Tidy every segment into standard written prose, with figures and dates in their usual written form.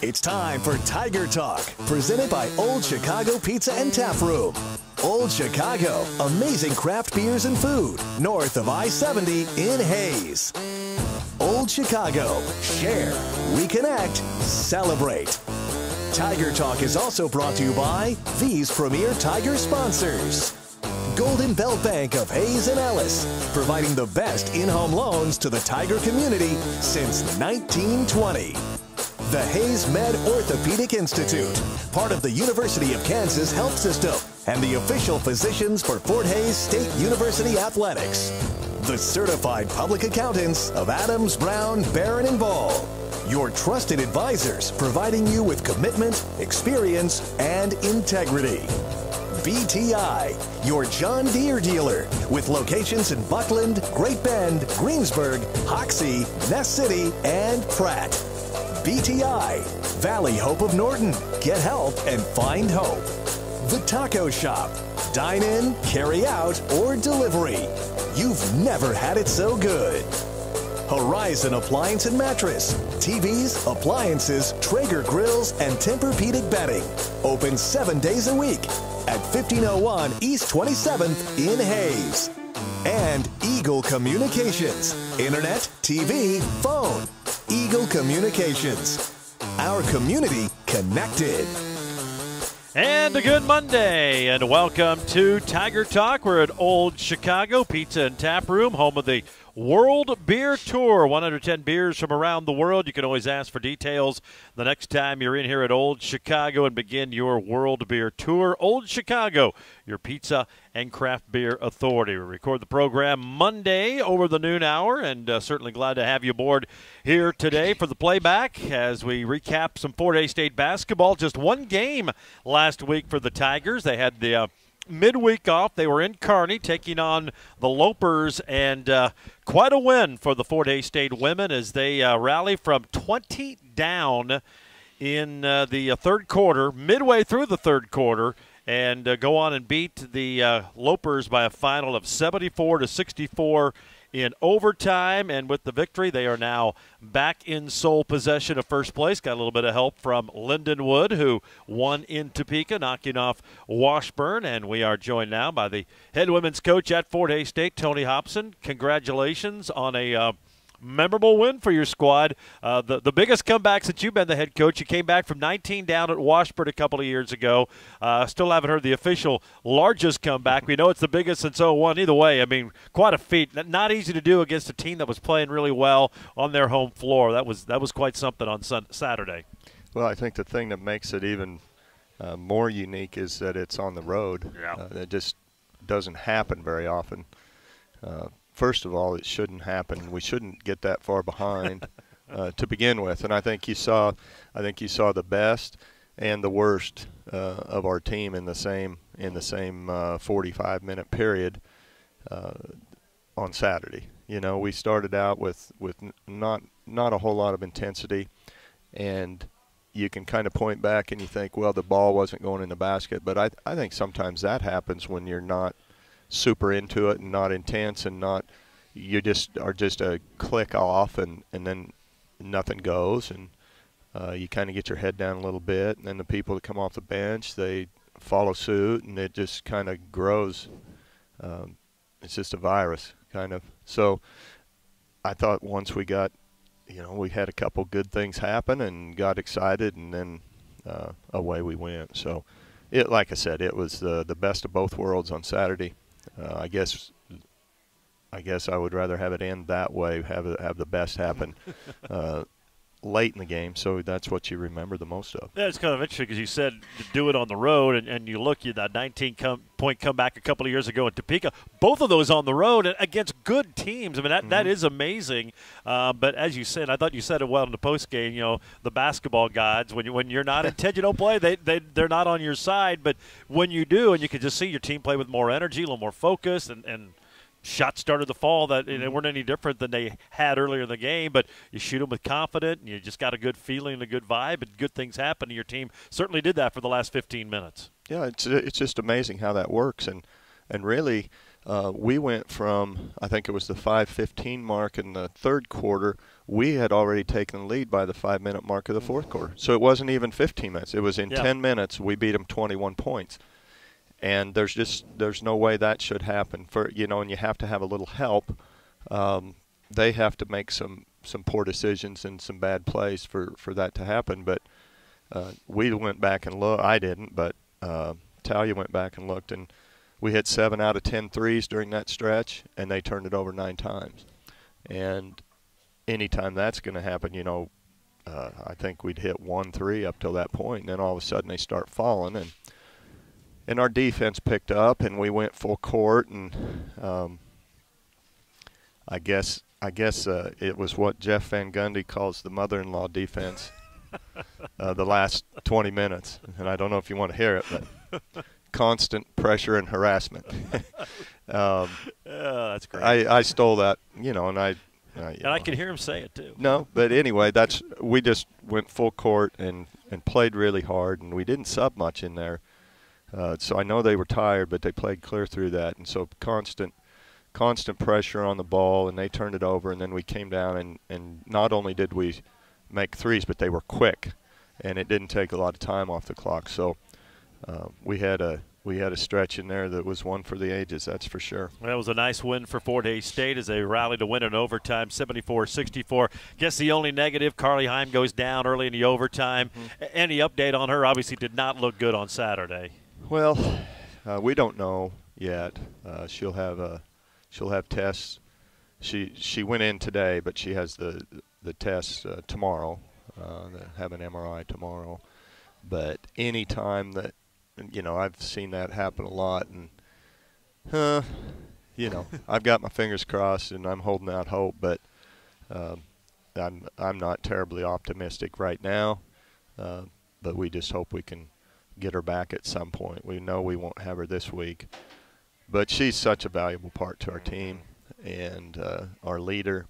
It's time for Tiger Talk, presented by Old Chicago Pizza and Tap Room. Old Chicago, amazing craft beers and food, north of I-70 in Hayes. Old Chicago, share, reconnect, celebrate. Tiger Talk is also brought to you by these premier Tiger sponsors. Golden Belt Bank of Hayes and Ellis, providing the best in-home loans to the Tiger community since 1920. The Hayes Med Orthopedic Institute, part of the University of Kansas Health System, and the official physicians for Fort Hays State University Athletics. The certified public accountants of Adams, Brown, Barron, and Ball. Your trusted advisors, providing you with commitment, experience, and integrity. BTI, your John Deere dealer, with locations in Buckland, Great Bend, Greensburg, Hoxie, Ness City, and Pratt. BTI, Valley Hope of Norton. Get help and find hope. The Taco Shop. Dine in, carry out, or delivery. You've never had it so good. Horizon Appliance and Mattress. TVs, appliances, Traeger grills, and Tempur-Pedic bedding. Open 7 days a week at 1501 East 27th in Hayes. And Eagle Communications. Internet, TV, phone. Eagle Communications. Our community connected. And a good Monday, and welcome to Tiger Talk. We're at Old Chicago Pizza and Tap Room, home of the World Beer Tour. 110 beers from around the world. You can always ask for details the next time you're in here at Old Chicago and begin your World Beer Tour. Old Chicago, your pizza and craft beer authority. We record the program Monday over the noon hour, and certainly glad to have you aboard here today for the playback as we recap some Fort Hays State basketball. Just one game last week for the Tigers. They had the midweek off. They were in Kearney taking on the Lopers, and quite a win for the Fort Hays State women as they rally from 20 down in the third quarter, midway through the third quarter, and go on and beat the Lopers by a final of 74-64 in overtime. And with the victory, they are now back in sole possession of first place. Got a little bit of help from Lindenwood, who won in Topeka, knocking off Washburn. And we are joined now by the head women's coach at Fort Hays State, Tony Hobson. Congratulations on a memorable win for your squad. The biggest comebacks that you've been the head coach. You came back from 19 down at Washburn a couple of years ago. Still haven't heard the official largest comeback. We know it's the biggest since 01. Either way, I mean, quite a feat. Not easy to do against a team that was playing really well on their home floor. That was quite something on Saturday. Well, I think the thing that makes it even more unique is that it's on the road. Yeah. It just doesn't happen very often. First of all, it shouldn't happen. We shouldn't get that far behind to begin with. And I think you saw the best and the worst of our team in the same 45-minute period on Saturday. You know, we started out with not a whole lot of intensity, and you can kind of point back and you think, well, the ball wasn't going in the basket. But I think sometimes that happens when you're not super into it and not intense and not you just are just a click off and then nothing goes, and you kind of get your head down a little bit, and then the people that come off the bench, they follow suit, and it just kind of grows. It's just a virus kind of. So I thought once we got, we had a couple good things happen and got excited, and then away we went. So like I said, it was the best of both worlds on Saturday. I guess I would rather have it end that way, have the best happen late in the game, so that's what you remember the most of. Yeah, it's kind of interesting because you said to do it on the road, and you look at that 19-point comeback a couple of years ago in Topeka. Both of those on the road against good teams. I mean, that is amazing. But as you said, I thought you said it well in the postgame. The basketball gods, when you're not intent, you don't play. They're not on your side. But when you do, and you can just see your team play with more energy, a little more focus, and shots started to fall that they weren't any different than they had earlier in the game, but you shoot them with confidence, and you just got a good feeling, a good vibe, and good things happen. And your team certainly did that for the last 15 minutes. Yeah, it's just amazing how that works, and really we went from, I think it was the 5:15 mark in the third quarter, we had already taken the lead by the 5-minute mark of the fourth quarter. So it wasn't even 15 minutes. It was in 10 minutes. We beat them 21 points. And there's no way that should happen. And you have to have a little help. They have to make some poor decisions and some bad plays for that to happen. But we went back and looked. I didn't, but Talia went back and looked, and we hit 7 out of 10 threes during that stretch, and they turned it over 9 times. And anytime that's going to happen, I think we'd hit 1 3 up till that point, and then all of a sudden they start falling, and our defense picked up, and we went full court, and I guess it was what Jeff Van Gundy calls the mother-in-law defense. The last 20 minutes, and I don't know if you want to hear it, but constant pressure and harassment. That's great. I stole that, and I can hear him say it too. No, but anyway, we just went full court and played really hard, and we didn't sub much in there. So I know they were tired, but they played clear through that, and so constant pressure on the ball, and they turned it over, and then we came down, and not only did we make threes, but they were quick, and it didn't take a lot of time off the clock. So we had a stretch in there that was one for the ages, that's for sure. Well, it was a nice win for Fort Hays State as they rallied to win in overtime, 74-64. Guess the only negative, Carly Heim goes down early in the overtime. Any update on her? Obviously did not look good on Saturday. Well, we don't know yet. She'll have tests. She went in today, but she has the tests tomorrow. They have an MRI tomorrow. But any time that, I've seen that happen a lot, and I've got my fingers crossed and I'm holding out hope, but I'm not terribly optimistic right now. But we just hope we can get her back at some point. We know we won't have her this week, but she's such a valuable part to our team, and our leader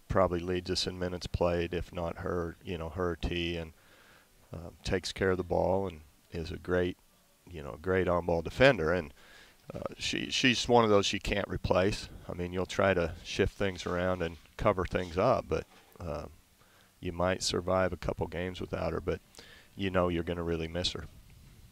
probably leads us in minutes played, if not her, her T, and takes care of the ball and is a great on-ball defender. And she's one of those you can't replace. I mean, you'll try to shift things around and cover things up, but you might survive a couple games without her, but you're going to really miss her.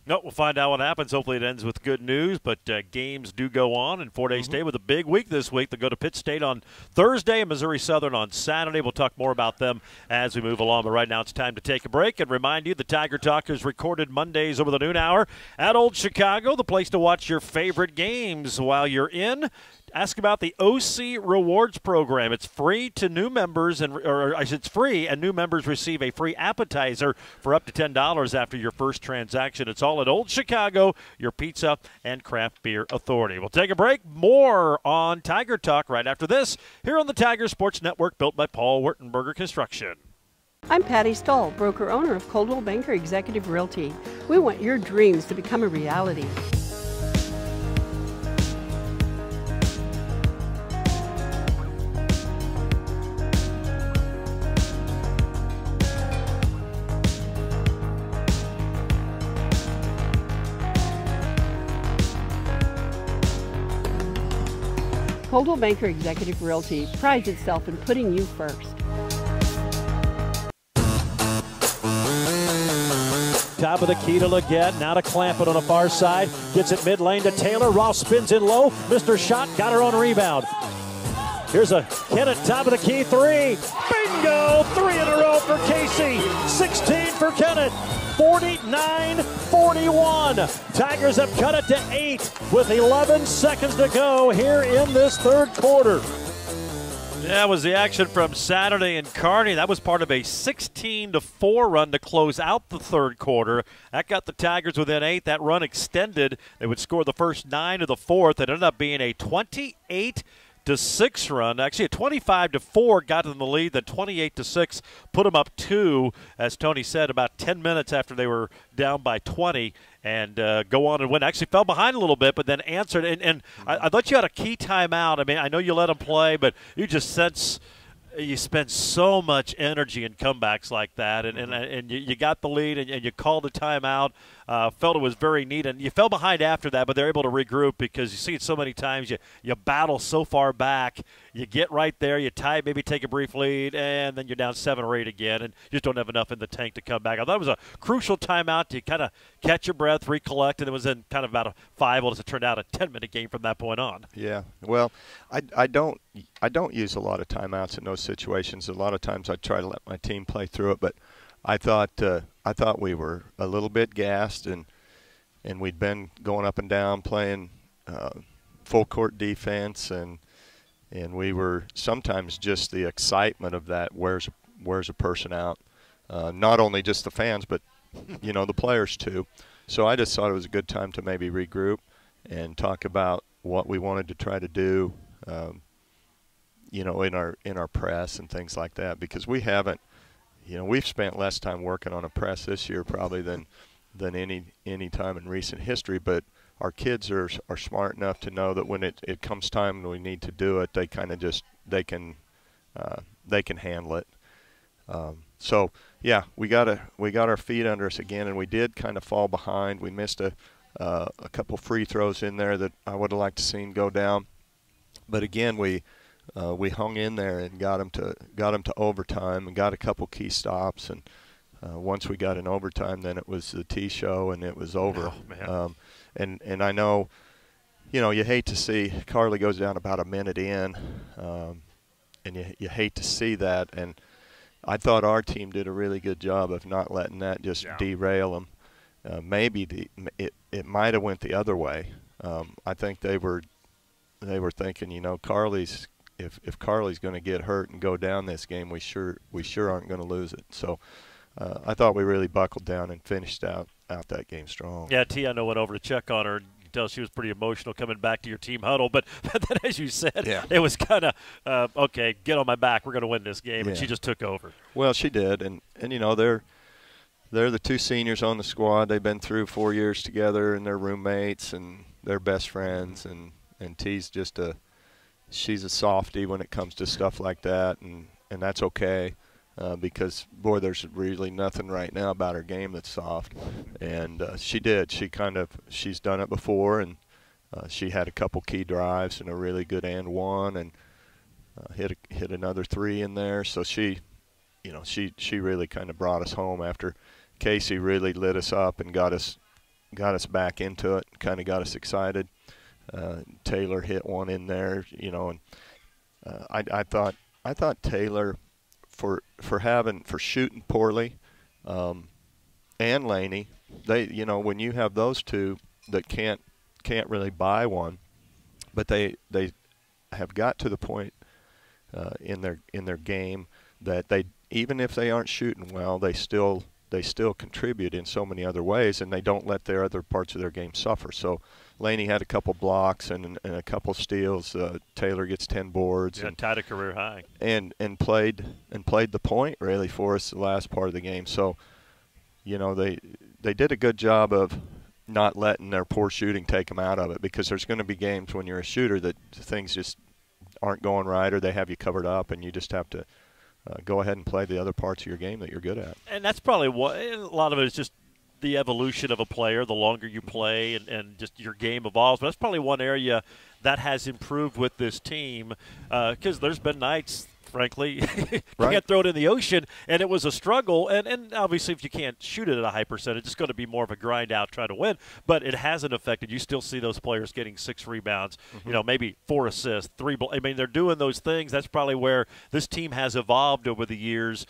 No, we'll find out what happens. Hopefully it ends with good news, but games do go on, and Fort Hays State with a big week this week. They'll go to Pitt State on Thursday and Missouri Southern on Saturday. We'll talk more about them as we move along, but right now it's time to take a break and remind you the Tiger Talk is recorded Mondays over the noon hour at Old Chicago, the place to watch your favorite games while you're in. Ask about the OC Rewards Program. It's free to new members, it's free, and new members receive a free appetizer for up to $10 after your first transaction. It's all at Old Chicago, your pizza and craft beer authority. We'll take a break. More on Tiger Talk right after this here on the Tiger Sports Network, built by Paul Wertenberger Construction. I'm Patty Stoll, broker-owner of Coldwell Banker Executive Realty. We want your dreams to become a reality. Coldwell Banker Executive Realty prides itself in putting you first. Top of the key to Leggett, now to Clampett on the far side. Gets it mid-lane to Taylor. Ross spins in low. Mr. Shot got her on rebound. Here's a Kennett, top of the key, 3. Bingo! 3 in a row for Casey. 16 for Kennett. 49-41. Tigers have cut it to 8 with 11 seconds to go here in this third quarter. That was the action from Saturday in Kearney. That was part of a 16-4 run to close out the third quarter. That got the Tigers within 8. That run extended. They would score the first 9 of the fourth. It ended up being a 28-6 run. Actually, a 25-4 got them the lead. Then 28-6 put them up 2, as Tony said, about 10 minutes after they were down by 20. And go on and win. Actually fell behind a little bit, but then answered. And I thought you had a key timeout. I mean, I know you let them play, but you just sense you spend so much energy in comebacks like that. And you got the lead, and you called a timeout. felt it was very neat. And you fell behind after that, but they're able to regroup because you see it so many times. You battle so far back. You get right there, you tie, maybe take a brief lead, and then you're down 7 or 8 again, and you just don't have enough in the tank to come back. I thought it was a crucial timeout to kind of catch your breath, recollect, and it was then kind of about a 5, well, as it turned out, a 10-minute game from that point on. Yeah, well, I don't use a lot of timeouts in those situations. A lot of times I try to let my team play through it, but I thought we were a little bit gassed, and we'd been going up and down playing full court defense, and we were sometimes just the excitement of that wears a person out. Not only just the fans, but the players too. So I just thought it was a good time to maybe regroup and talk about what we wanted to try to do, in our press and things like that, because we haven't, we've spent less time working on a press this year probably than any time in recent history, but our kids are smart enough to know that when it comes time and we need to do it, they kind of just they can handle it. So yeah, we got our feet under us again, and we did kind of fall behind. We missed a couple free throws in there that I would have liked to seen go down, but again we hung in there and got them to overtime and got a couple key stops, and once we got in overtime, then it was the T show and it was over. Oh, man. And I know, you hate to see Carly goes down about a minute in, and you hate to see that. And I thought our team did a really good job of not letting that just derail them. Maybe it might have went the other way. I think they were thinking, Carly's if Carly's going to get hurt and go down this game, we sure aren't going to lose it. So I thought we really buckled down and finished out that game strong. Yeah, T, I know, went over to check on her. You tell she was pretty emotional coming back to your team huddle. But then, as you said, It was kind of, okay, get on my back. We're going to win this game. And she just took over. Well, she did. And they're the two seniors on the squad. They've been through 4 years together, and they're roommates, and they're best friends. And T's she's a softie when it comes to stuff like that, and that's okay. Because, boy, there's really nothing right now about her game that's soft. And she did. She's done it before, and she had a couple key drives and a really good and one, and hit another 3 in there. So she really kind of brought us home after Casey really lit us up and got us back into it, kind of got us excited. Taylor hit one in there, and I thought Taylor, for shooting poorly, and Laney, they, when you have those two that can't really buy one, but they have got to the point in their game that they, even if they aren't shooting well, they still contribute in so many other ways, and they don't let their other parts of their game suffer. So Laney had a couple blocks and a couple steals. Taylor gets 10 boards. And tied a career high. And played the point really for us the last part of the game. So, they did a good job of not letting their poor shooting take them out of it, because there's going to be games when you're a shooter that things just aren't going right, or they have you covered up, and you just have to go ahead and play the other parts of your game that you're good at. And that's probably a lot of it is just the evolution of a player. The longer you play and just your game evolves. But that's probably one area that has improved with this team, because there's been nights, frankly, you can't throw it in the ocean, and it was a struggle. And obviously, if you can't shoot it at a high percentage, it's going to be more of a grind out, try to win. But it hasn't affected. You still see those players getting 6 rebounds, maybe 4 assists, 3. I mean, they're doing those things. That's probably where this team has evolved over the years.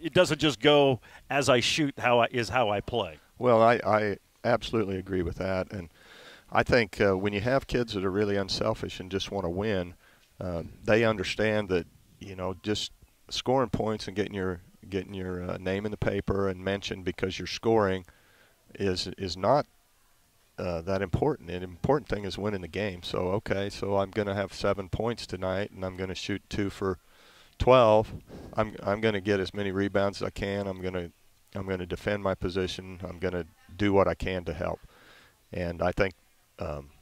It doesn't just go as I shoot, how I play. Well, I absolutely agree with that, and I think when you have kids that are really unselfish and just want to win, they understand that just scoring points and getting your name in the paper and mentioned because you're scoring is not that important. The important thing is winning the game. So I'm going to have 7 points tonight, and I'm going to shoot 2 for 12. I'm going to get as many rebounds as I can. I'm going to defend my position. I'm going to do what I can to help. And I think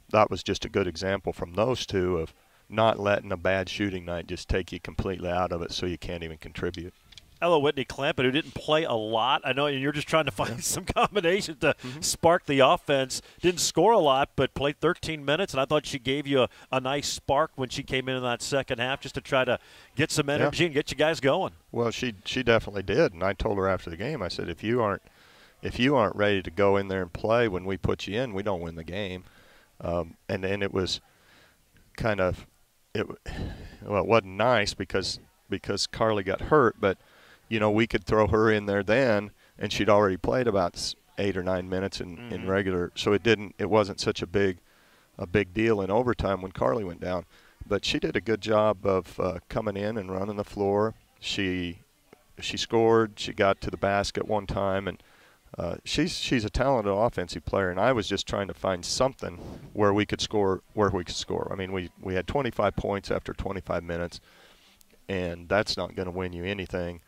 that was just a good example from those two of not letting a bad shooting night just take you completely out of it so you can't even contribute. Ella Whitney Clampett, who didn't play a lot. I know you're just trying to find some combinations to spark the offense. Didn't score a lot, but played 13 minutes, and I thought she gave you a nice spark when she came in that second half just to try to get some energy and get you guys going. Well, she definitely did, and I told her after the game, I said, if you aren't ready to go in there and play when we put you in, we don't win the game. And then it was kind of it wasn't nice because Carly got hurt, but we could throw her in there then, and she'd already played about 8 or 9 minutes in regular, so it wasn't such a big deal in overtime when Carly went down. But she did a good job of coming in and running the floor. She scored. She got to the basket one time, and she's a talented offensive player. And I was just trying to find something where we could score. I mean, we had 25 points after 25 minutes, and that's not going to win you anything.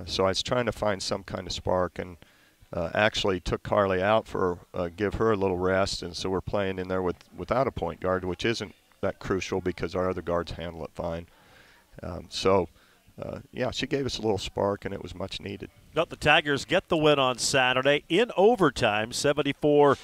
So I was trying to find some kind of spark, and actually took Carly out for give her a little rest, and so we're playing in there without a point guard, which isn't that crucial because our other guards handle it fine. She gave us a little spark, and it was much needed. The Tigers get the win on Saturday in overtime, 74-64.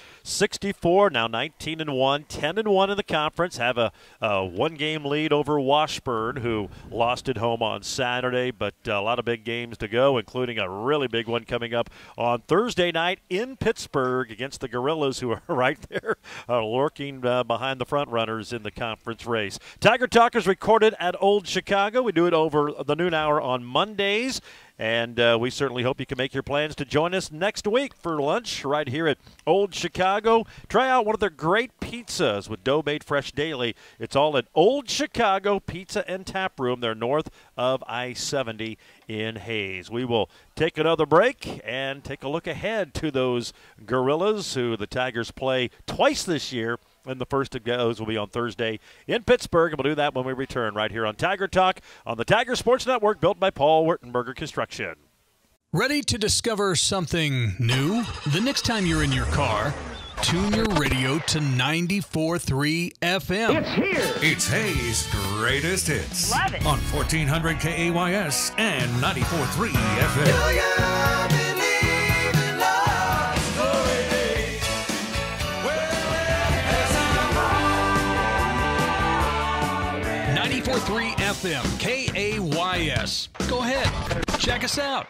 Now 19-1, 10-1 in the conference. Have a one-game lead over Washburn, who lost at home on Saturday, but a lot of big games to go, including a really big one coming up on Thursday night in Pittsburgh against the Gorillas, who are right there lurking behind the front runners in the conference race. Tiger Talk is recorded at Old Chicago. We do it over the noon hour on Mondays. And we certainly hope you can make your plans to join us next week for lunch right here at Old Chicago. Try out one of their great pizzas with dough made fresh daily. It's all at Old Chicago Pizza and Tap Room. They're north of I-70 in Hayes. We will take another break and take a look ahead to those Gorillas, who the Tigers play twice this year. And the first of those will be on Thursday in Pittsburgh, and we'll do that when we return right here on Tiger Talk on the Tiger Sports Network, built by Paul Wertenberger Construction. Ready to discover something new? The next time you're in your car, tune your radio to 94.3 FM. It's here. It's Hayes' greatest hits. Love it. On 1400 KAYS and 94.3 FM. 94.3 FM, KAYS. Go ahead, check us out.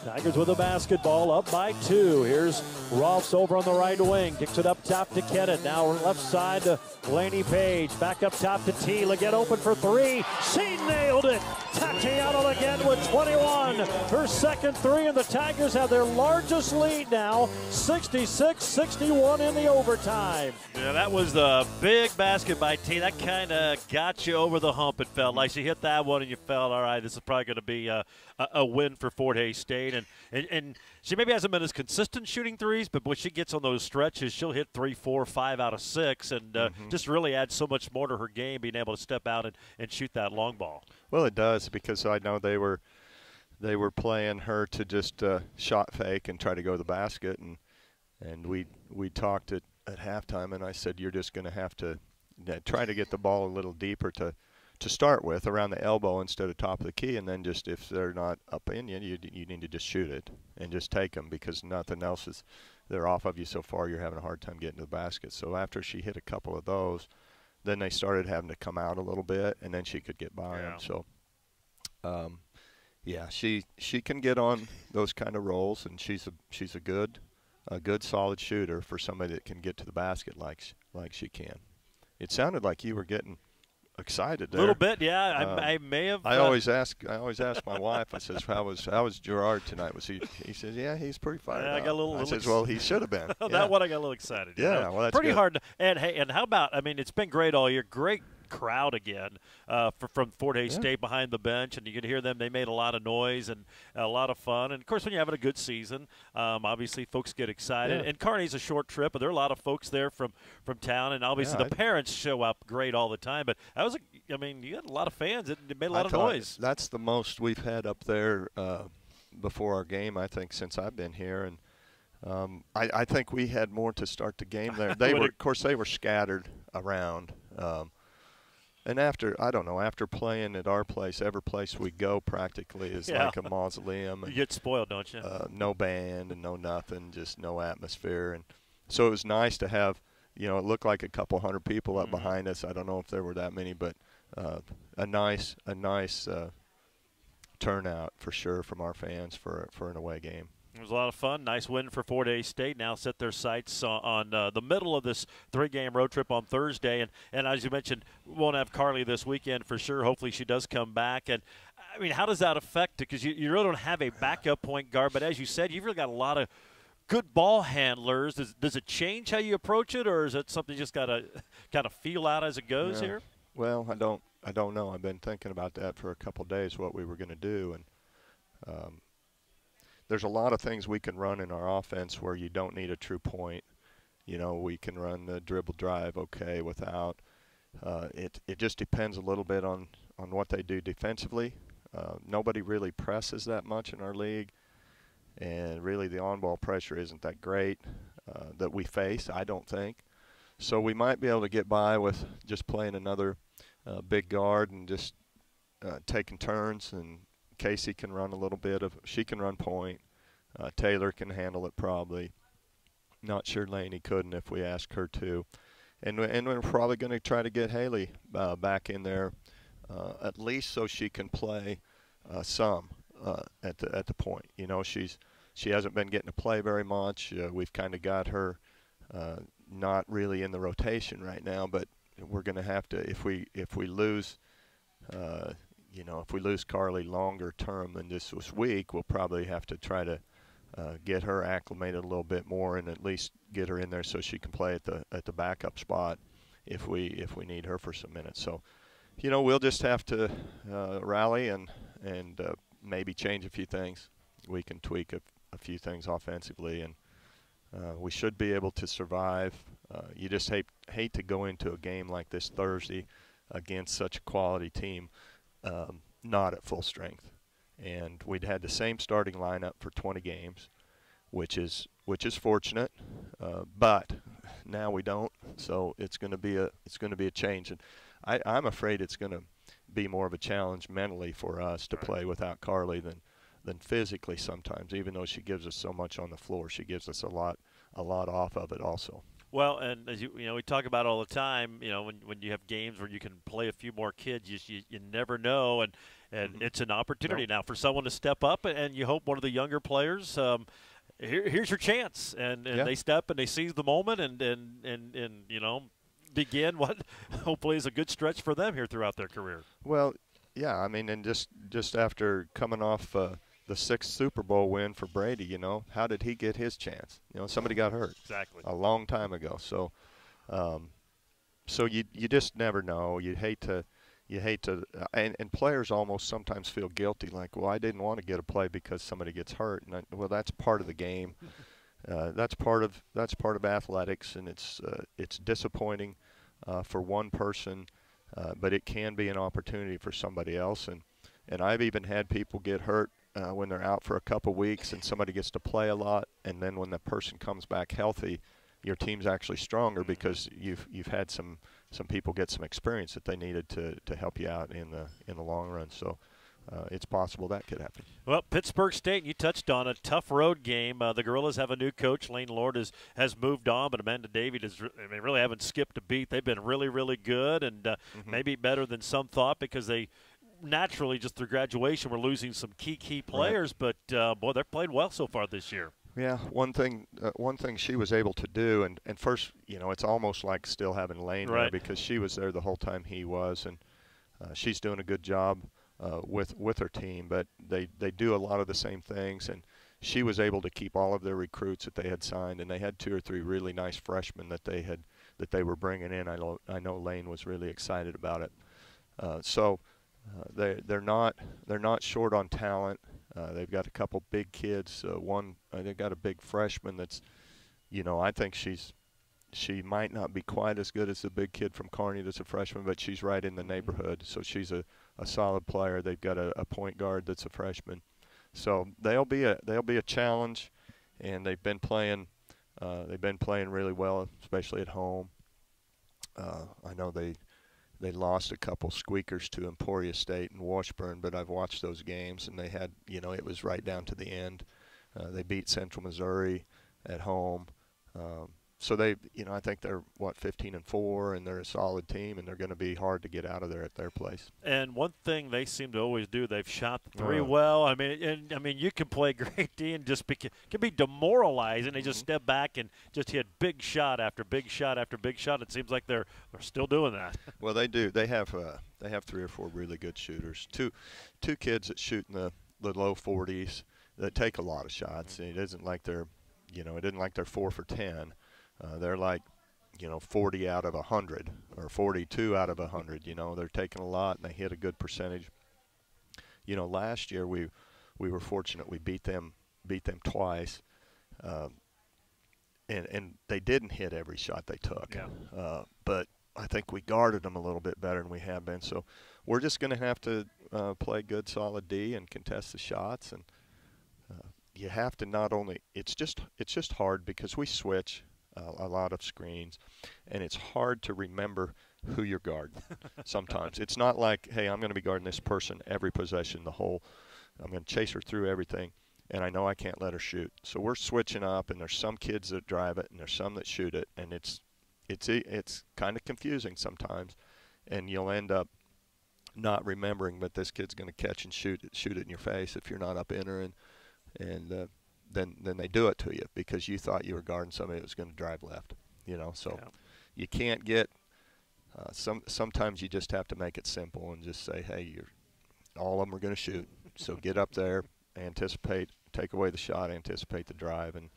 Tigers with the basketball, up by 2. Here's Rolfs over on the right wing. Kicks it up top to Kennett. Now left side to Laney Page. Back up top to T. Leggett open for 3. She nailed it. Tatiana Leggett with 21. Her second 3, and the Tigers have their largest lead now, 66-61 in the overtime. Yeah, that was the big basket by T. That kind of got you over the hump, it felt like. She hit that one, and you felt, all right, this is probably going to be a win for Fort Hays State. And she maybe hasn't been as consistent shooting threes, but when she gets on those stretches, she'll hit 3, 4, 5 out of 6, and just really adds so much more to her game, being able to step out and shoot that long ball. Well, it does, because I know they were playing her to just shot fake and try to go to the basket, and we talked at halftime, and I said, you're just going to have to try to get the ball a little deeper to start with, around the elbow instead of top of the key, and then just if they're not up in you need to just shoot it and just take them, because nothing else is, they're off of you so far, you're having a hard time getting to the basket. So after she hit a couple of those, then they started having to come out a little bit, and then she could get by them. So she can get on those kind of rolls, and she's a good solid shooter for somebody that can get to the basket like she can. It sounded like you were getting excited there. A little bit, yeah. I may have. I always ask my wife. I says, "How was Gerard tonight? Was he?" He says, "Yeah, he's pretty fired up." I got a little. I says, "Well, he should have been." That one I got a little excited. Yeah, well, that's pretty good. hard. And how about? I mean, it's been great all year. Great crowd again from Fort Hays State behind the bench, and you can hear them. They made a lot of noise and a lot of fun. And of course, when you're having a good season, obviously folks get excited. Yeah. And Kearney's a short trip, but there are a lot of folks there from town, and obviously the parents show up great all the time. But that was, you had a lot of fans. It made a lot of noise. That's the most we've had up there before our game, I think, since I've been here. And I think we had more to start the game there. Of course, they were scattered around. And after, I don't know, after playing at our place, every place we go practically is like a mausoleum. And, you get spoiled, don't you? No band and no nothing, just no atmosphere. And so it was nice to have, it looked like a couple hundred people up behind us. I don't know if there were that many, but a nice turnout for sure from our fans for an away game. It was a lot of fun. Nice win for Fort Hays State. Now set their sights on the middle of this 3-game road trip on Thursday. And as you mentioned, we won't have Carly this weekend for sure. Hopefully she does come back. And, I mean, how does that affect it? Because you really don't have a backup point guard. But as you said, you've really got a lot of good ball handlers. Does it change how you approach it, or is it something you just got to kind of feel out as it goes here? Well, I don't know. I've been thinking about that for a couple of days, what we were going to do. And there's a lot of things we can run in our offense where you don't need a true point. We can run the dribble drive without. It just depends a little bit on what they do defensively. Nobody really presses that much in our league, and really the on-ball pressure isn't that great that we face, I don't think. So we might be able to get by with just playing another big guard and just taking turns, and Casey can run a little bit she can run point. Taylor can handle it probably. Not sure Laney couldn't if we asked her to. And we're probably going to try to get Haley back in there at least so she can play some at the point. She hasn't been getting to play very much. We've kind of got her not really in the rotation right now, but we're going to have to, if we lose if we lose Carly longer term than this week, we'll probably have to try to get her acclimated a little bit more and at least get her in there so she can play at the backup spot if we need her for some minutes. So, we'll just have to rally and maybe change a few things. We can tweak a few things offensively, and we should be able to survive. You just hate to go into a game like this Thursday against such a quality team not at full strength. And we'd had the same starting lineup for 20 games, which is fortunate, but now we don't. So it's going to be a change, and I'm afraid it's going to be more of a challenge mentally for us to play without Carly than physically sometimes. Even though she gives us so much on the floor, she gives us a lot off of it also. Well, and as we talk about all the time, when you have games where you can play a few more kids, you never know, and it's an opportunity now for someone to step up, and you hope one of the younger players, here's your chance, and they step and they seize the moment, and begin what hopefully is a good stretch for them here throughout their career. Well, yeah, I mean, and just after coming off the 6th Super Bowl win for Brady, how did he get his chance? Somebody got hurt exactly a long time ago. So, so you just never know. You hate to, and players almost sometimes feel guilty, like, well, I didn't want to get a play because somebody gets hurt. And well, that's part of the game. That's part of athletics, and it's disappointing for one person, but it can be an opportunity for somebody else. And I've even had people get hurt when they're out for a couple weeks and somebody gets to play a lot, and then when the person comes back healthy, your team's actually stronger because you've had some people get some experience that they needed to help you out in the long run. So it's possible that could happen. Well, Pittsburg State, you touched on a tough road game. The Gorillas have a new coach. Lane Lord has moved on, but Amanda Davies really haven't skipped a beat. They've been really, really good, and maybe better than some thought because they naturally, just through graduation, we're losing some key players. Right. But, boy, they've played well so far this year. Yeah, one thing she was able to do, and first, it's almost like still having Lane there because she was there the whole time he was, and she's doing a good job with her team. But they do a lot of the same things, and she was able to keep all of their recruits that they had signed, and they had 2 or 3 really nice freshmen that they were bringing in. I know Lane was really excited about it. They're not short on talent. They've got a couple big kids. They've got a big freshman that's, I think she might not be quite as good as the big kid from Kearney that's a freshman, but she's right in the neighborhood. So she's a solid player. They've got a point guard that's a freshman. So they'll be a challenge, and they've been playing really well, especially at home. I know they lost a couple squeakers to Emporia State and Washburn, but I've watched those games, and they had, it was right down to the end. They beat Central Missouri at home. So they, I think they're 15-4, and they're a solid team, and they're going to be hard to get out of there at their place. And one thing they seem to always do, they've shot the three well. I mean, you can play great D and just can be demoralizing. They just step back and just hit big shot after big shot after big shot. It seems like they're still doing that. Well, they do. They have 3 or 4 really good shooters. Two kids that shoot in the low 40s that take a lot of shots. And it isn't like they're, it isn't like they're 4 for 10. They're like, 40 out of 100 or 42 out of 100. They're taking a lot, and they hit a good percentage. Last year we were fortunate. We beat them twice, and they didn't hit every shot they took. Yeah. But I think we guarded them a little bit better than we have been. So we're just going to have to play good, solid D and contest the shots. And you have to not only it's just hard because we switch a lot of screens, and it's hard to remember who you're guarding. Sometimes it's not like, hey, I'm going to be guarding this person every possession, I'm going to chase her through everything, and I know I can't let her shoot. So we're switching up, and there's some kids that drive it, and there's some that shoot it, and it's kind of confusing sometimes, and you'll end up not remembering, but this kid's going to catch and shoot it in your face if you're not up in her, and then they do it to you because you thought you were guarding somebody that was going to drive left. So you can't get sometimes you just have to make it simple and just say, hey, all of them are going to shoot, so get up there, anticipate, take away the shot, anticipate the drive, and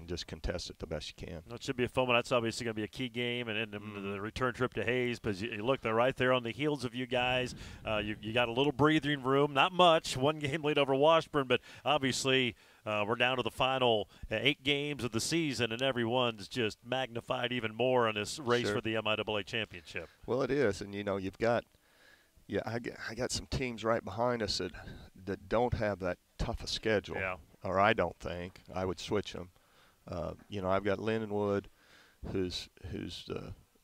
just contest it the best you can. That should be a fun one. That's obviously going to be a key game, and the return trip to Hayes, because you look, they're right there on the heels of you guys. You got a little breathing room, not much, 1 game lead over Washburn, but obviously we're down to the final 8 games of the season, and everyone's just magnified even more on this race for the MIAA championship. Well, it is, and you've got I got some teams right behind us that don't have that tough a schedule, or I don't think. I would switch them. I've got Lindenwood, who's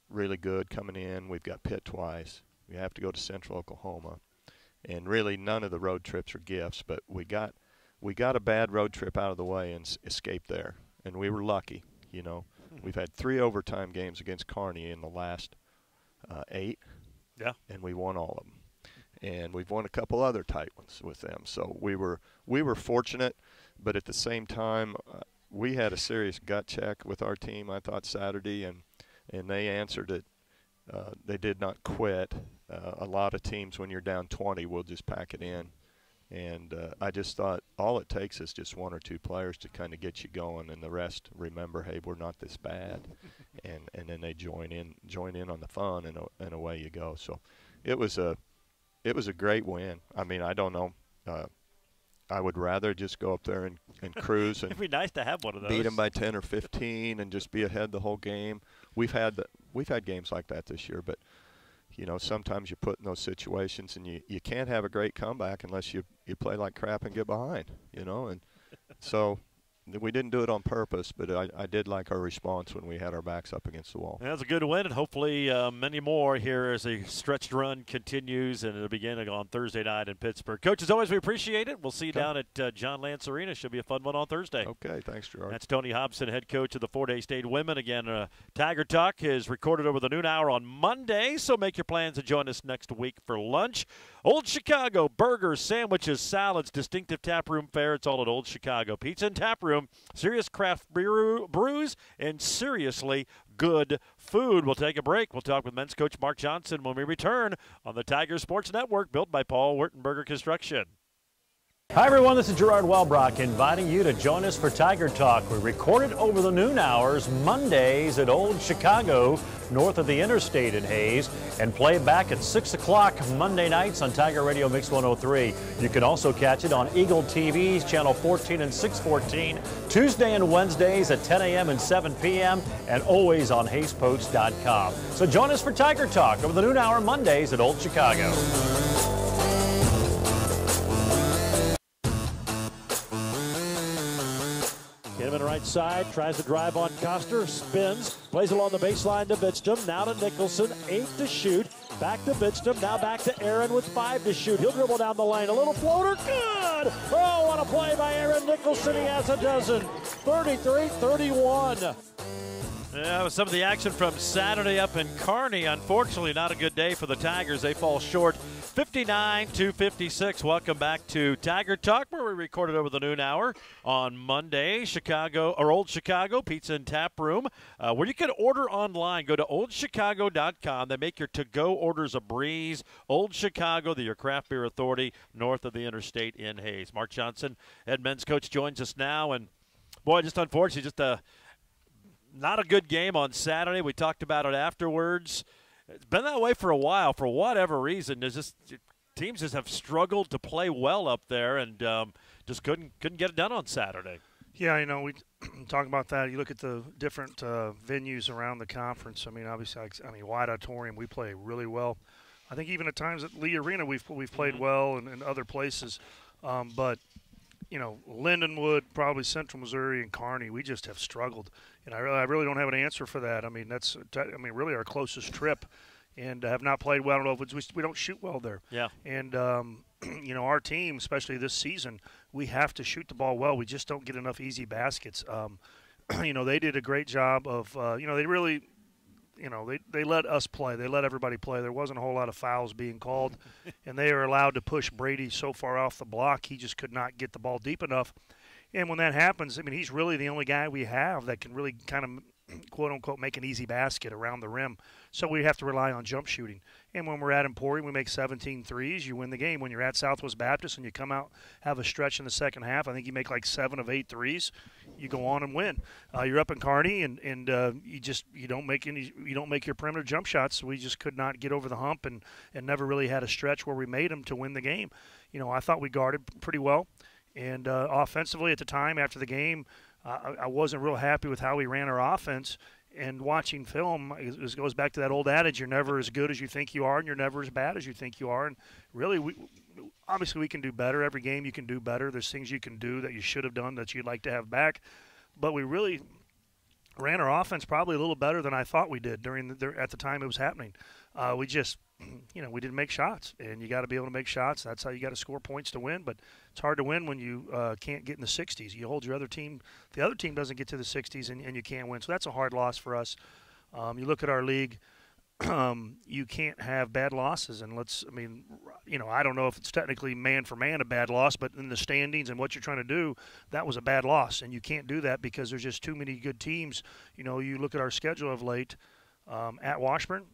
really good coming in. We've got Pitt twice. We have to go to Central Oklahoma, and really none of the road trips are gifts. But we got a bad road trip out of the way and escaped there, and we were lucky. We've had 3 overtime games against Kearney in the last 8, and we won all of them. And we've won a couple other tight ones with them. So we were fortunate, but at the same time. We had a serious gut check with our team, I thought, Saturday, and they answered it. They did not quit. A lot of teams, when you're down 20, will just pack it in. And I just thought all it takes is just 1 or 2 players to kind of get you going, and the rest remember, hey, we're not this bad. and then they join in on the fun, and away you go. So it was a great win. I mean, I don't know. I would rather just go up there and cruise and it'd be nice to have one of those. Beat them by 10 or 15 and just be ahead the whole game. We've had games like that this year, but sometimes you put in those situations and you can't have a great comeback unless you play like crap and get behind, and so we didn't do it on purpose, but I did like our response when we had our backs up against the wall. That's a good win, and hopefully many more here as a stretched run continues, and it'll begin on Thursday night in Pittsburgh. Coach, as always, we appreciate it. We'll see you down at John Lance Arena. Should be a fun one on Thursday. Okay, thanks, Gerard. That's Tony Hobson, head coach of the Fort Hays State women. Again, Tiger Talk is recorded over the noon hour on Monday, so make your plans to join us next week for lunch. Old Chicago, burgers, sandwiches, salads, distinctive taproom fare. It's all at Old Chicago Pizza and Taproom. Serious craft brews and seriously good food. We'll take a break. We'll talk with men's coach Mark Johnson when we return on the Tiger Sports Network, built by Paul Wurtenberger Construction. Hi, everyone. This is Gerard Welbrock inviting you to join us for Tiger Talk. We record it over the noon hours Mondays at Old Chicago, north of the interstate in Hayes, and play it back at 6 o'clock Monday nights on Tiger Radio Mix 103. You can also catch it on Eagle TV's Channel 14 and 614, Tuesday and Wednesdays at 10 a.m. and 7 p.m., and always on HayesPost.com. So join us for Tiger Talk over the noon hour Mondays at Old Chicago. Kinnaman right side, tries to drive on Coster, spins, plays along the baseline to Bitstrom, now to Nicholson, 8 to shoot. Back to Bitstam, now back to Aaron with 5 to shoot. He'll dribble down the lane. A little floater, good! Oh, what a play by Aaron Nicholson. He has a dozen. 33-31. Yeah, with some of the action from Saturday up in Kearney. Unfortunately, not a good day for the Tigers. They fall short 59-56. Welcome back to Tiger Talk, where we recorded over the noon hour on Monday. Old Chicago Pizza and Tap Room, where you can order online. Go to oldchicago.com. They make your to-go orders a breeze. Old Chicago, your craft beer authority, north of the interstate in Hayes. Mark Johnson, head men's coach, joins us now. And, boy, just unfortunately, not a good game on Saturday. We talked about it afterwards. It's been that way for a while for whatever reason. Teams just have struggled to play well up there and just couldn't get it done on Saturday. Yeah, we talk about that. You look at the different venues around the conference. I mean, obviously, White Auditorium, we play really well. I think even at times at Lee Arena we've played well and other places. But Lindenwood, probably Central Missouri, and Kearney, we just have struggled, and I really don't have an answer for that. I mean, that's really our closest trip, and have not played well. I don't know if we don't shoot well there. Yeah. And our team, especially this season, we have to shoot the ball well. We just don't get enough easy baskets. They did a great job of they really. They let us play. They let everybody play. There wasn't a whole lot of fouls being called, and they are allowed to push Brady so far off the block he just could not get the ball deep enough. And when that happens, he's really the only guy we have that can really kind of quote-unquote make an easy basket around the rim. So we have to rely on jump shooting. And when we're at Emporium, we make 17 threes. You win the game. When you're at Southwest Baptist and you come out, have a stretch in the second half, I think you make like 7 of 8 threes. You go on and win. You're up in Kearney, and you don't make your perimeter jump shots. We just could not get over the hump and never really had a stretch where we made them to win the game. I thought we guarded pretty well. And offensively at the time after the game, I wasn't real happy with how we ran our offense. And watching film, it goes back to that old adage, you're never as good as you think you are, and you're never as bad as you think you are. And really, obviously we can do better. Every game you can do better. There's things you can do that you should have done that you'd like to have back. But we really ran our offense probably a little better than I thought we did at the time it was happening. We just we didn't make shots, and you got to be able to make shots. That's how you got to score points to win. But it's hard to win when you can't get in the 60s. You hold your other team. The other team doesn't get to the 60s, and you can't win. So that's a hard loss for us. You look at our league. You can't have bad losses, and I don't know if it's technically man for man a bad loss, but in the standings and what you're trying to do, that was a bad loss, and you can't do that because there's just too many good teams. You look at our schedule of late at Washburn.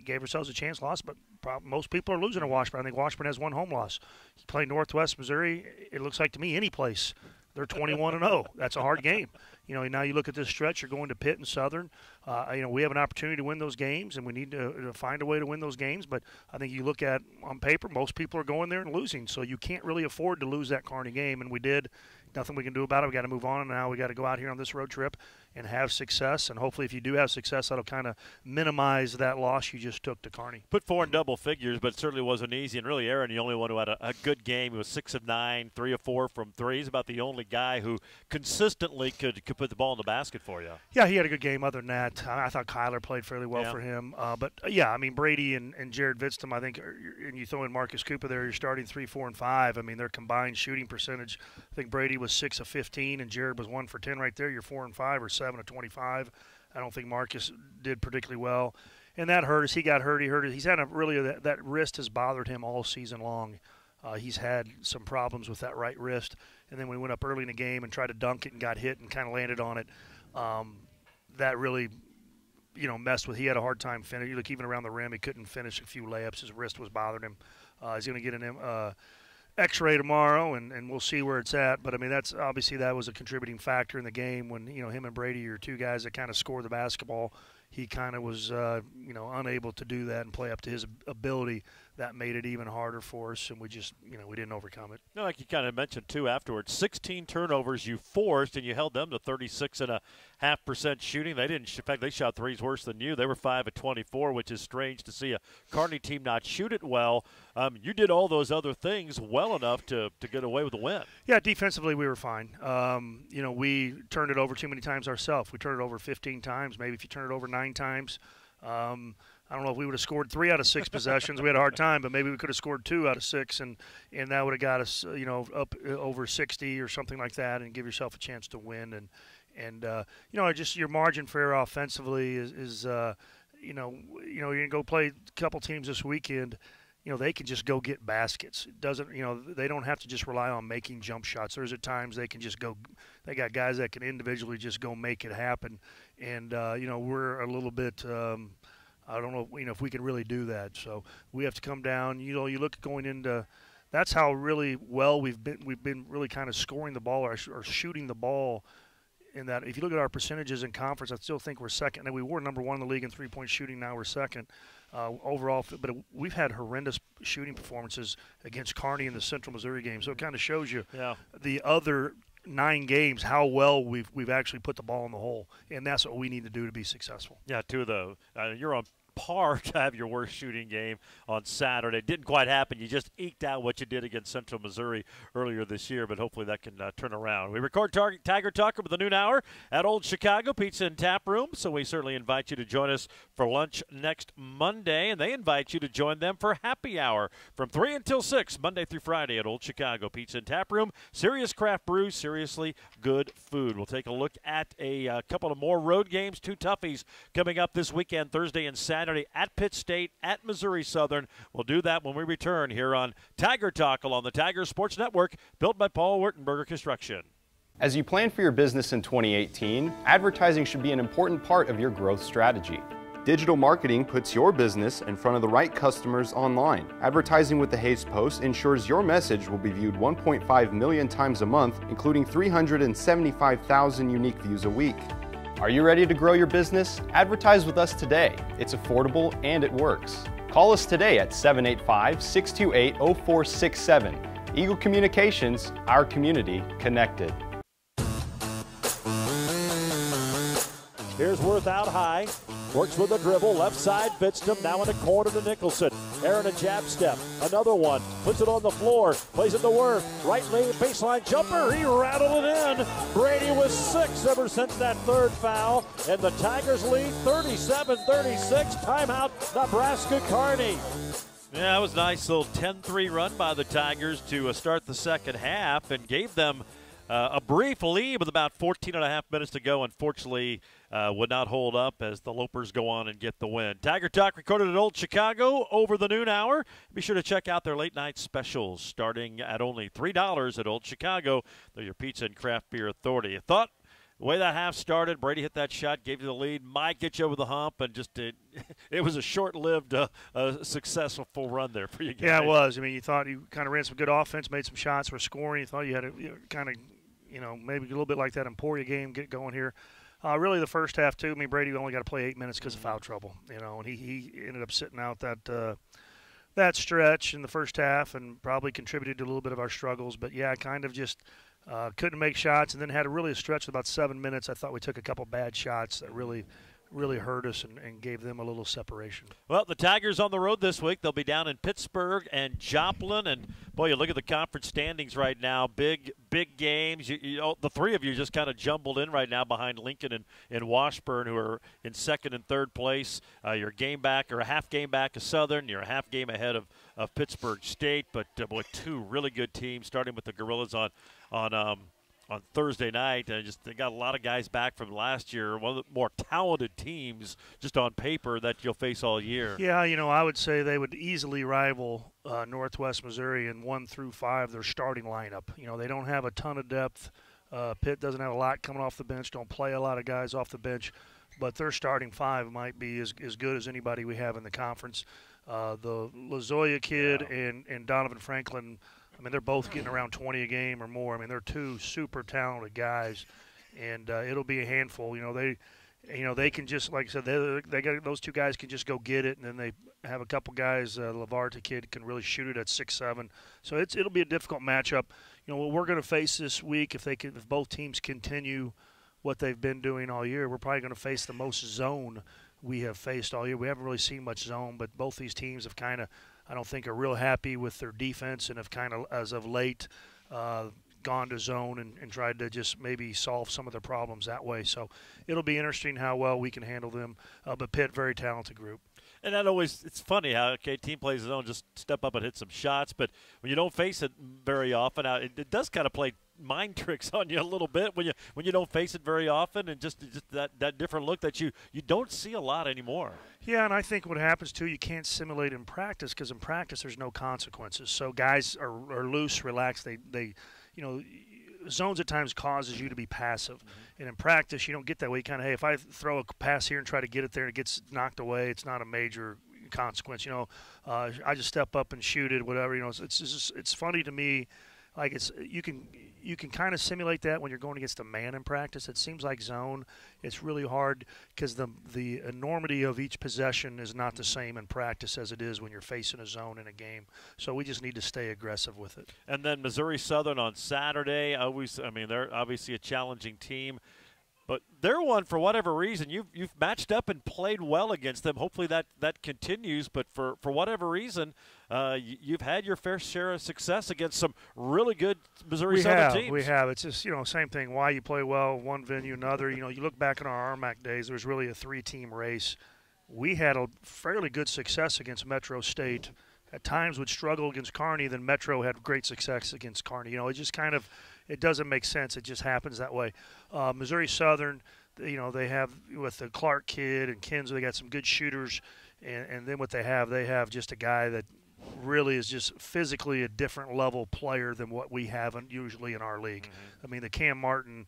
Gave ourselves a chance, lost, but most people are losing at Washburn. I think Washburn has one home loss. You play Northwest Missouri, it looks like to me any place. They're 21-0. That's a hard game. Now you look at this stretch, you're going to Pitt and Southern. We have an opportunity to win those games, and we need to find a way to win those games. But I think you look at, on paper, most people are going there and losing. So you can't really afford to lose that Kearney game, and we did. Nothing we can do about it. We got to move on, and now we got to go out here on this road trip and have success. And hopefully, if you do have success, that'll kind of minimize that loss you just took to Kearney. Put 4 in double figures, but it certainly wasn't easy. And really, Aaron, the only one who had a good game. He was 6 of 9, 3 of 4 from 3. He's about the only guy who consistently could put the ball in the basket for you. Yeah, he had a good game. Other than that, I thought Kyler played fairly well for him. Brady and Jared Vidstam, I think, and you throw in Marcus Cooper there, you're starting 3, 4, and 5. Their combined shooting percentage, I think Brady was 6 of 15 and Jared was 1 for 10 right there. You're 4 and 5 or 7 of 25. I don't think Marcus did particularly well. And that hurt us. He got hurt. He's had that wrist has bothered him all season long. He's had some problems with that right wrist. And then we went up early in the game and tried to dunk it and got hit and kind of landed on it. That really, messed with. He had a hard time finishing. Look, even around the rim, he couldn't finish a few layups. His wrist was bothering him. He's going to get an X-ray tomorrow, and we'll see where it's at. But that's obviously that was a contributing factor in the game when him and Brady are 2 guys that kind of score the basketball. He kind of was unable to do that and play up to his ability. That made it even harder for us, and we just we didn't overcome it. No, like you kind of mentioned too afterwards, 16 turnovers you forced, and you held them to 36.5% shooting. They didn't. In fact, they shot threes worse than you. They were 5 of 24, which is strange to see a Kearney team not shoot it well. You did all those other things well enough to get away with the win. Yeah, defensively we were fine. We turned it over too many times ourselves. We turned it over 15 times. Maybe if you turn it over 9 times. I don't know if we would have scored 3 out of 6 possessions. We had a hard time, but maybe we could have scored 2 out of 6, and that would have got us, up over 60 or something like that, and give yourself a chance to win. And just your margin for error offensively is you're gonna go play a couple teams this weekend. They can just go get baskets. It doesn't, they don't have to just rely on making jump shots. There's at times they can just go. They got guys that can individually just go make it happen. And we're a little bit. I don't know, if we can really do that. So we have to come down. You look going into. That's how really well we've been really kind of scoring the ball or shooting the ball. In that, if you look at our percentages in conference, I still think we're second. And we were number 1 in the league in three-point shooting. Now we're second overall. But we've had horrendous shooting performances against Kearney in the Central Missouri game. So it kind of shows you the other 9 games how well we've actually put the ball in the hole, and that's what we need to do to be successful. Yeah, too, though. You're on par to have your worst shooting game on Saturday. It didn't quite happen. You just eked out what you did against Central Missouri earlier this year, but hopefully that can turn around. We record Tiger Talk with the noon hour at Old Chicago Pizza and Tap Room, so we certainly invite you to join us for lunch next Monday, and they invite you to join them for happy hour from 3 until 6, Monday through Friday at Old Chicago Pizza and Tap Room. Serious craft brews, seriously good food. We'll take a look at a couple of more road games, 2 toughies coming up this weekend, Thursday and Saturday at Pitt State, at Missouri Southern. We'll do that when we return here on Tiger Talk along the Tiger Sports Network, built by Paul Wertenberger Construction. As you plan for your business in 2018, advertising should be an important part of your growth strategy. Digital marketing puts your business in front of the right customers online. Advertising with the Hays Post ensures your message will be viewed 1.5 million times a month, including 375,000 unique views a week. Are you ready to grow your business? Advertise with us today. It's affordable and it works. Call us today at 785-628-0467. Eagle Communications, our community connected. Here's Worth out high. Works with a dribble. Left side, Fitzdom. Now in the corner to Nicholson. Aaron a jab step. Another one. Puts it on the floor. Plays it to Worth. Right lane baseline jumper. He rattled it in. Brady with 6 ever since that 3rd foul. And the Tigers lead 37-36. Timeout, Nebraska Kearney. Yeah, it was a nice little 10-3 run by the Tigers to start the second half and gave them a brief lead with about 14 and a half minutes to go. Unfortunately, would not hold up as the Lopers go on and get the win. Tiger Talk recorded at Old Chicago over the noon hour. Be sure to check out their late night specials starting at only $3 at Old Chicago. They're your pizza and craft beer authority. I thought the way that half started, Brady hit that shot, gave you the lead, might get you over the hump, and just it was a short-lived, successful run there for you guys. Yeah, it was. I mean, you thought you kind of ran some good offense, made some shots, were scoring. You thought you had a kind of, maybe a little bit like that Emporia game get going here. Really, the first half, too. I mean, Brady only got to play 8 minutes because of foul trouble, and he ended up sitting out that stretch in the first half and probably contributed to a little bit of our struggles. But, yeah, kind of just couldn't make shots and then had a stretch of about 7 minutes. I thought we took a couple bad shots that really hurt us and gave them a little separation. Well, the Tigers on the road this week. They'll be down in Pittsburgh and Joplin. And, boy, you look at the conference standings right now. Big games. The 3 of you just kind of jumbled in right now behind Lincoln and Washburn, who are in 2nd and 3rd place. You're a game back or a half game back of Southern. You're a half game ahead of Pittsburgh State. But, boy, 2 really good teams, starting with the Gorillas on Thursday night. They got a lot of guys back from last year. One of the more talented teams just on paper that you'll face all year. Yeah, I would say they would easily rival Northwest Missouri in 1 through 5, their starting lineup. They don't have a ton of depth. Pitt doesn't have a lot coming off the bench, don't play a lot of guys off the bench, but their starting 5 might be as good as anybody we have in the conference. The Lozoya kid and Donovan Franklin, I mean, they're both getting around 20 a game or more. I mean, they're 2 super talented guys, and it'll be a handful. They can just, like I said, they got those 2 guys can just go get it, and then they have a couple guys. Lavarta kid can really shoot it at 6'7". So it'll be a difficult matchup. What we're going to face this week, if both teams continue what they've been doing all year, we're probably going to face the most zone we have faced all year. We haven't really seen much zone, but both these teams have kind of, I don't think, are real happy with their defense and have kind of, as of late, gone to zone and tried to just maybe solve some of their problems that way. So it'll be interesting how well we can handle them. But Pitt, very talented group. And that always, it's funny how, okay, team plays zone, just step up and hit some shots, but when you don't face it very often, it does kind of play mind tricks on you a little bit when you don't face it very often, and just that different look that you don't see a lot anymore. Yeah, and I think what happens too, you can't simulate in practice, because in practice there's no consequences. So guys are loose, relaxed. They zones at times causes you to be passive, and in practice you don't get that way. You kind of, hey, if I throw a pass here and try to get it there and it gets knocked away, it's not a major consequence. I just step up and shoot it, whatever. It's funny to me. Like, you can kind of simulate that when you're going against a man in practice. It seems like zone, it's really hard because the enormity of each possession is not the same in practice as it is when you're facing a zone in a game. So we just need to stay aggressive with it. And then Missouri Southern on Saturday. They're obviously a challenging team. But they're one, for whatever reason, you've matched up and played well against them. Hopefully that continues. But for whatever reason, you've had your fair share of success against some really good Missouri Southern teams. We have. It's just, same thing. Why you play well one venue, another. You look back in our RMAC days, there was really a 3-team race. We had a fairly good success against Metro State. At times would struggle against Kearney, then Metro had great success against Kearney. It just kind of, it doesn't make sense. It just happens that way. Missouri Southern, they have, with the Clark kid and Kinzer, they got some good shooters, and then what they have just a guy that really is just physically a different level player than what we have usually in our league. Mm-hmm. The Cam Martin,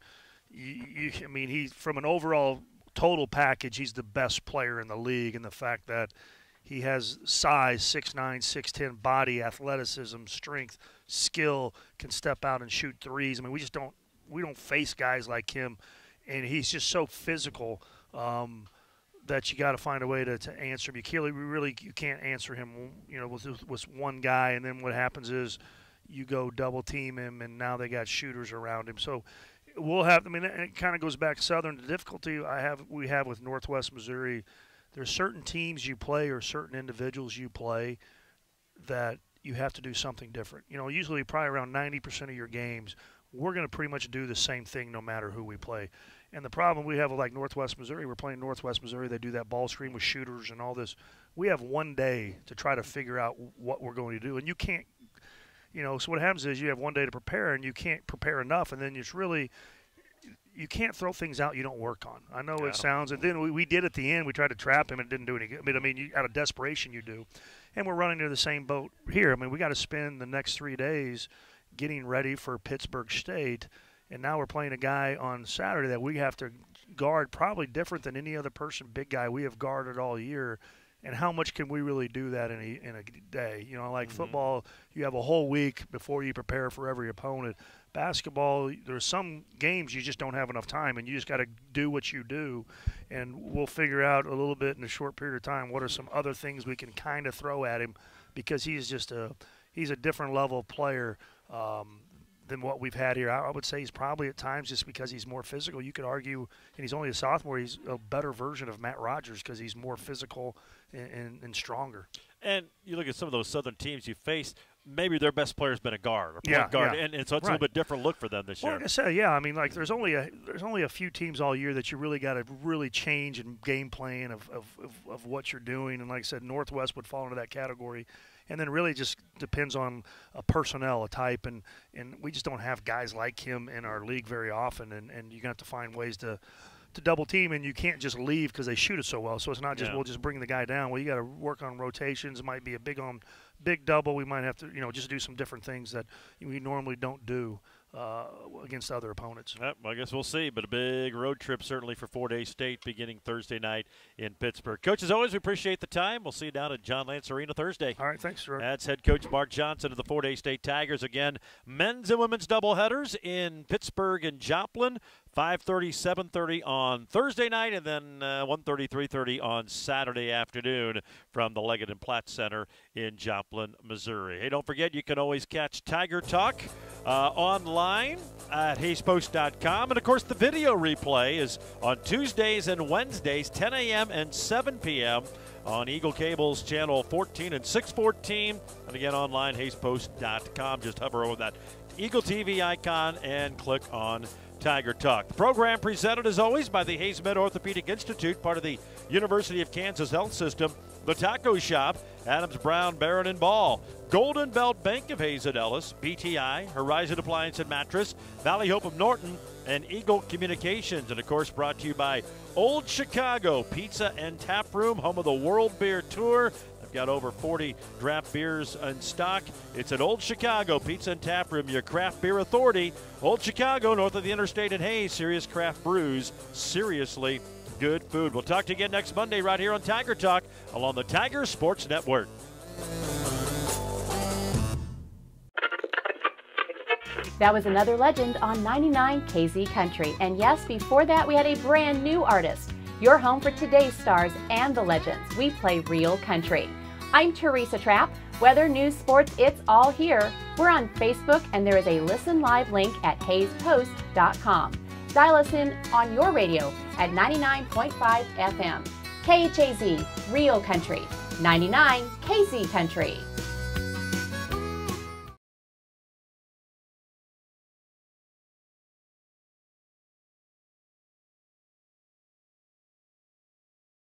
he, from an overall total package, he's the best player in the league, and the fact that he has size, 6'9", 6'10", body, athleticism, strength, skill, can step out and shoot threes. We don't face guys like him, and he's just so physical that you got to find a way to answer him. You can't answer him, with one guy, and then what happens is you go double team him, and now they got shooters around him. So we'll have. It kind of goes back to Southern. The difficulty we have with Northwest Missouri. There's certain teams you play or certain individuals you play that you have to do something different. Usually probably around 90% of your games, we're going to pretty much do the same thing no matter who we play. And the problem we have with, like, Northwest Missouri, we're playing Northwest Missouri. They do that ball screen with shooters and all this. We have one day to try to figure out what we're going to do. And you can't, so what happens is you have one day to prepare, and you can't prepare enough, and then it's really – you can't throw things out you don't work on. I know it sounds – and then we did at the end. We tried to trap him and it didn't do any good. Out of desperation you do. And we're running into the same boat here. We got to spend the next 3 days getting ready for Pittsburgh State, and now we're playing a guy on Saturday that we have to guard probably different than any other person, big guy we have guarded all year. And how much can we really do that in a day? Football, you have a whole week before you prepare for every opponent. Basketball, there's some games you just don't have enough time, and you just got to do what you do. And we'll figure out a little bit in a short period of time what are some other things we can kind of throw at him, because he's a different level player than what we've had here. I would say he's probably at times, just because he's more physical. You could argue, and he's only a sophomore, he's a better version of Matt Rogers because he's more physical and stronger. And you look at some of those Southern teams you face, maybe their best player's been a guard or point guard, and so it's a little bit different look for them this year. Like I said, there's only a few teams all year that you really got to really change in game plan of what you're doing. And like I said, Northwest would fall into that category. And then really just depends on a personnel, a type, and we just don't have guys like him in our league very often, and you're going to have to find ways to double team, and you can't just leave because they shoot it so well. So it's not just we'll just bring the guy down. Well, you got to work on rotations. It might be a big double. We might have to just do some different things that we normally don't do against other opponents. Well, I guess we'll see, but a big road trip certainly for Fort Hays State beginning Thursday night in Pittsburgh. Coach, as always, we appreciate the time. We'll see you down at John Lance Arena Thursday. All right, thanks, Drew. That's head coach Mark Johnson of the Fort Hays State Tigers. Again, men's and women's doubleheaders in Pittsburgh and Joplin, 5:30, 7:30 on Thursday night, and then 1:30, 3:30 on Saturday afternoon from the Leggett and Platt Center in Joplin, Missouri. Hey, don't forget, you can always catch Tiger Talk online at HaysPost.com. And, of course, the video replay is on Tuesdays and Wednesdays, 10 a.m. and 7 p.m. on Eagle Cable's channel 14 and 614. And, again, online, HaysPost.com. Just hover over that Eagle TV icon and click on Tiger Talk. The program presented, as always, by the Hayes Med Orthopedic Institute, part of the University of Kansas Health System. The Taco Shop, Adams, Brown, Barron, and Ball. Golden Belt Bank of Hayes and Ellis, BTI, Horizon Appliance and Mattress, Valley Hope of Norton, and Eagle Communications. And, of course, brought to you by Old Chicago Pizza and Tap Room, home of the World Beer Tour. They've got over 40 draft beers in stock. It's at Old Chicago Pizza and Tap Room, your craft beer authority. Old Chicago, north of the interstate in Hayes. Serious craft brews, seriously good food. We'll talk to you again next Monday right here on Tiger Talk along the Tiger Sports Network. That was another legend on 99 KZ Country. And yes, before that, we had a brand new artist. Your home for today's stars and the legends. We play real country. I'm Teresa Trapp. Weather, news, sports, it's all here. We're on Facebook, and there is a listen live link at hayespost.com. Dial us in on your radio at 99.5 FM. KHAZ, Real Country. 99 KZ Country.